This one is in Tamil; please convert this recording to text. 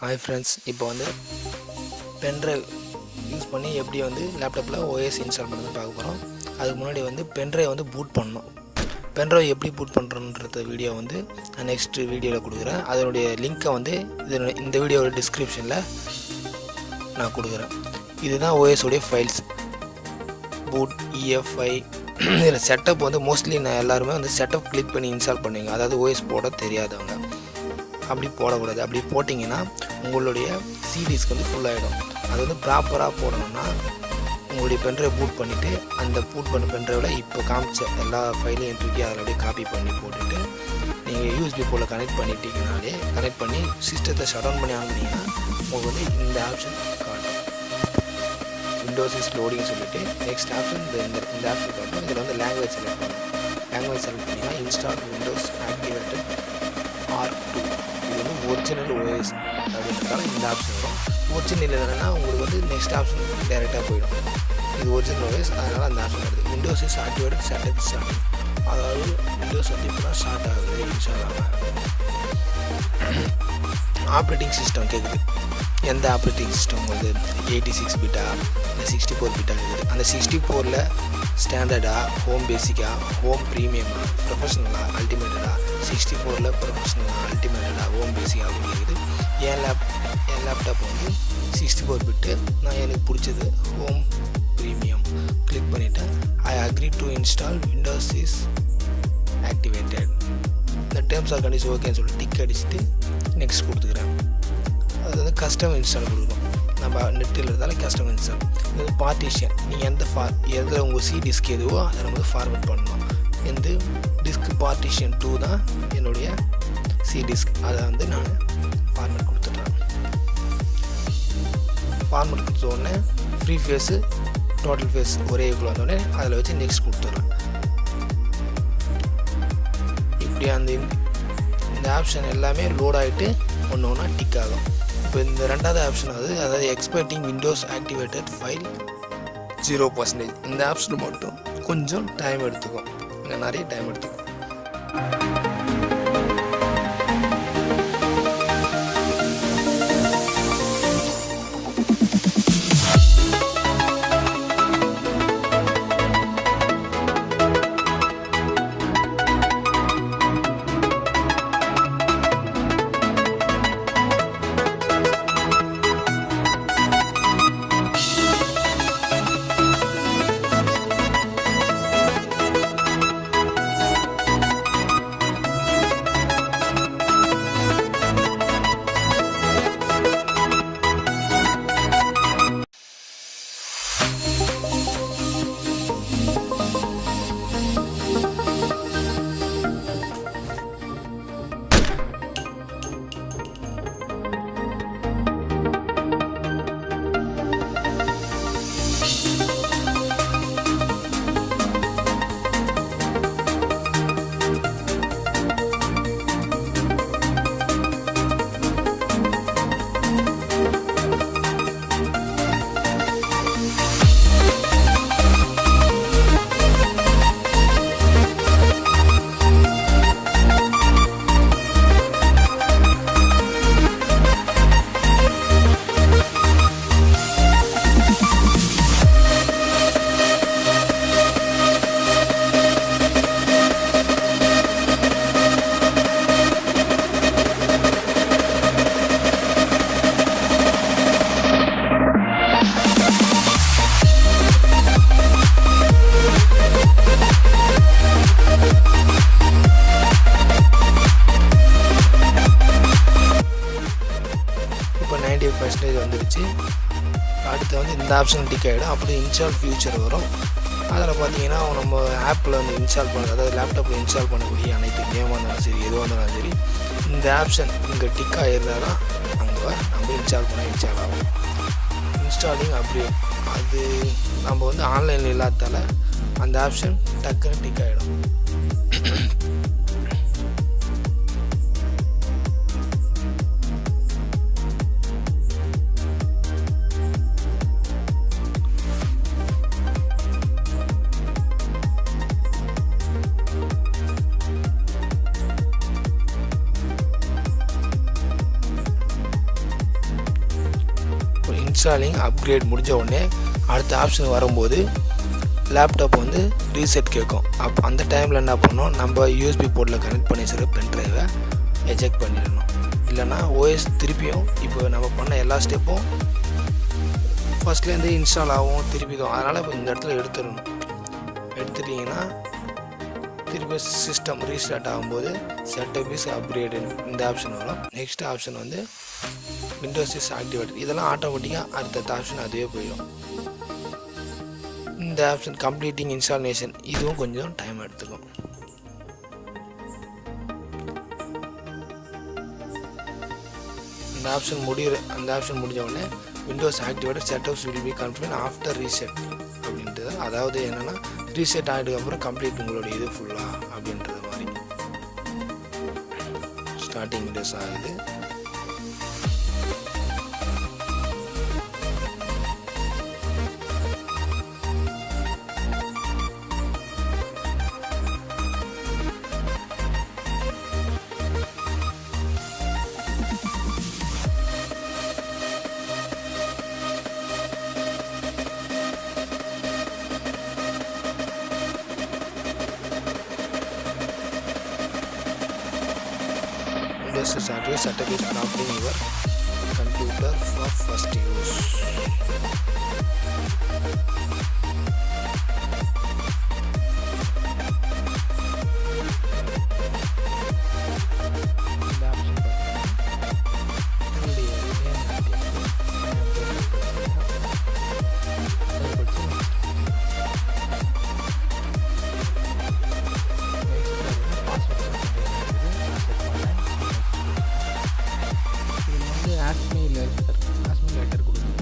Hi friends, இப்போ வந்து pen drive யூஸ் பண்ணி எப்படி வந்து லேப்டாப்பில் OS இன்ஸ்டால் பண்ணுறது பார்க்க போகிறோம். அதுக்கு முன்னாடி வந்து pen drive வந்து பூட் பண்ணணும். pen drive எப்படி பூட் பண்ணுறன்ற வீடியோ வந்து நான் நெக்ஸ்ட் வீடியோவில் கொடுக்குறேன். அதனுடைய லிங்க்கை வந்து இந்த வீடியோவோட டிஸ்கிரிப்ஷனில் நான் கொடுக்குறேன். இதுதான் OS உடைய ஃபைல்ஸ் பூட் EFI. இதில் செட்டப் வந்து மோஸ்ட்லி நான் எல்லாருமே வந்து செட்டப் கிளிக் பண்ணி இன்ஸ்டால் பண்ணுவீங்க. அதாவது OS போட தெரியாதவங்க அப்படி போடக்கூடாது. அப்படி போட்டிங்கன்னா உங்களுடைய சிடிஸ்க்கு வந்து ஃபுல் ஆகிடும். அது வந்து ப்ராப்பராக போடணும்னா உங்களுடைய பென்ட்ரைவ் பூட் பண்ணிவிட்டு அந்த பூட் பண்ண பென்ட்ரைவில் இப்போ காமிச்ச எல்லா ஃபைலையும் தூக்கி அதில் அப்படியே காப்பி பண்ணி போட்டுட்டு நீங்கள் யூஎஸ்பி போல் கனெக்ட் பண்ணிட்டீங்கனாலே கனெக்ட் பண்ணி சிஸ்டத்தை ஷட் டவுன் பண்ணி ஆனிங்கன்னா உங்களுக்கு வந்து இந்த ஆப்ஷன் காட்டும். விண்டோஸ் இஸ் லோடிங் சொல்லிவிட்டு நெக்ஸ்ட் ஆப்ஷன் இந்த ஆப்ஷன் காட்டும். இதில் வந்து லாங்குவேஜ் செலக்ட் பண்ணணும். லாங்குவேஜ் செலக்ட் பண்ணிங்கன்னா இன்ஸ்டால் விண்டோஸ் ஆக்டிவேட்டட் R2. இது வந்து ஒரிஜினல் OS அப்படின்றதால இந்த ஆப்ஷன் வரும். ஒரிஜினல் இல்லைன்னா உங்களுக்கு வந்து நெக்ஸ்ட் ஆப்ஷன் டைரெக்டாக போயிடும். இது ஒரிஜினல் OS, அதனால் அந்த ஆப்ஷன் வருது. Windows is activated setup starting, அதாவது விண்டோஸ் வந்து இப்போ தான் ஸ்டார்ட் ஆகுது இன்ஸ்டால் ஆக. ஆப்ரேட்டிங் சிஸ்டம் கேட்குது. எந்த ஆப்ரேட்டிங் சிஸ்டம் வந்து 86 பிட்டா இல்லை 64 பிட்டா இருக்குது. அந்த 64ல் ஸ்டாண்டர்டாக, ஹோம் பேசிக்காக, ஹோம் ப்ரீமியமாக, ப்ரொஃபஷனலாக, அல்டிமேட்டடாக, 64ல் ப்ரொஃபஷனலாக, அல்டிமேட்டடாக, ஹோம் பேசிக்காக அப்படின்னு இருக்குது. என் லேப்டாப் வந்து 64 பிட்டு. நான் எனக்கு பிடிச்சது ஹோம் ப்ரீமியம் கிளிக் பண்ணிவிட்டேன். I agree to install Windows is activated. இந்த டேர்ம்ஸ் ஆர் கண்டிஷன் ஓகேன்னு சொல்லிட்டு டிக் அடிச்சுட்டு நெக்ஸ்ட் கொடுத்துக்கிறேன். அது வந்து கஸ்டம் இன்ஸ்டால் கொடுக்கணும். நம்ம நெட்டில் இருந்தாலும் கஸ்டம் இன்ஸ்டால். இது வந்து பார்ட்டிஷன். நீங்கள் எதில் உங்கள் சி டிஸ்க் எதுவோ அதை நம்ம ஃபார்மேட் பண்ணணும். இந்த டிஸ்க் பார்ட்டிஷன் 2 தான் என்னுடைய சி டிஸ்க். அதை வந்து நான் ஃபார்மேட் கொடுத்துட்றேன். ஃபார்மேட் கொடுத்த உடனே ஃப்ரீ ஃபேஸு டோட்டல் ஃபேஸ் ஒரே இக்குள்ள வந்தோடனே அதில் வச்சு நெக்ஸ்ட் கொடுத்துட்றேன். இப்படி இந்த ஆப்ஷன் எல்லாமே லோட் ஆகிட்டு ஒன்று ஒன்றா டிக் ஆகும். இப்போ இந்த ரெண்டாவது ஆப்ஷன் அதாவது எக்ஸ்பெக்டிங் விண்டோஸ் ஆக்டிவேட்டட் ஃபைல் 0%. இந்த ஆப்ஷன் மட்டும் கொஞ்சம் டைம் எடுத்துக்கும். இங்கே நிறைய டைம் எடுத்துக்கும். இப்போ 90% வந்துடுச்சு. அடுத்து வந்து இந்த ஆப்ஷன் டிக் ஆகிடும். அப்படி இன்ஸ்டால் ஃபியூச்சர் வரும். அதில் பார்த்தீங்கன்னா நம்ம ஆப்பில் வந்து இன்ஸ்டால் பண்ணுறது, அதாவது லேப்டாப்பில் இன்ஸ்டால் பண்ணக்கூடிய அனைத்து கேமாக இருந்தாலும் சரி, எதுவாக இருந்தாலும் சரி, இந்த ஆப்ஷன் இங்கே டிக் ஆகிருந்தால் தான் அங்கே நம்ம இன்ஸ்டால் ஆகும். இன்ஸ்டாலிங் அப்படி அது நம்ம வந்து ஆன்லைனில் இல்லாதால அந்த ஆப்ஷன் டக்குன்னு டிக் ஆகிடும். இன்ஸ்டாலிங் அப்கிரேட் முடிஞ்ச உடனே அடுத்த ஆப்ஷன் வரும்போது லேப்டாப் வந்து ரீசெட் கேட்கும். அந்த டைமில் என்ன பண்ணணும், நம்ம யூஎஸ்பி போர்ட்டில் கனெக்ட் பண்ணி வச்சுருக்க பென் ட்ரைவை எஜெக்ட் பண்ணிடணும். இல்லைனா ஓஎஸ் திருப்பியும் இப்போ நம்ம பண்ண எல்லா ஸ்டெப்பும் ஃபஸ்ட்லேருந்து இன்ஸ்டால் ஆகும் திருப்பிடும். அதனால் இப்போ இந்த இடத்துல எடுத்துடணும். எடுத்துட்டிங்கன்னா திருப்பி சிஸ்டம் ரீஸ்டார்ட் ஆகும்போது செட்டப் இஸ் அப்கிரேடு இந்த ஆப்ஷன் வரும். நெக்ஸ்ட் ஆப்ஷன் வந்து விண்டோஸ் இஸ் ஆக்டிவேட்டட். இதெல்லாம் ஆட்டோமேட்டிக்காக அடுத்த ஆப்ஷன் அதுவே போயிடும். இந்த ஆப்ஷன் கம்ப்ளீட்டிங் இன்ஸ்டாலேஷன் இதுவும் கொஞ்சம் டைம் எடுத்துக்கும். அந்த ஆப்ஷன் முடிஞ்ச உடனே Windows activated setups will be confirm after reset அப்படின்றது. அதாவது என்னென்னா ரீசெட் ஆகிட்டதுக்கப்புறம் கம்ப்ளீட் உங்களோட இது ஃபுல்லாக அப்படின்றது மாதிரி ஸ்டார்டிங் விண்டோஸ் ஆகுது. Windows software setup is prompting your computer for first use. ஆஸ்மி லெட்டர் கொடுங்க.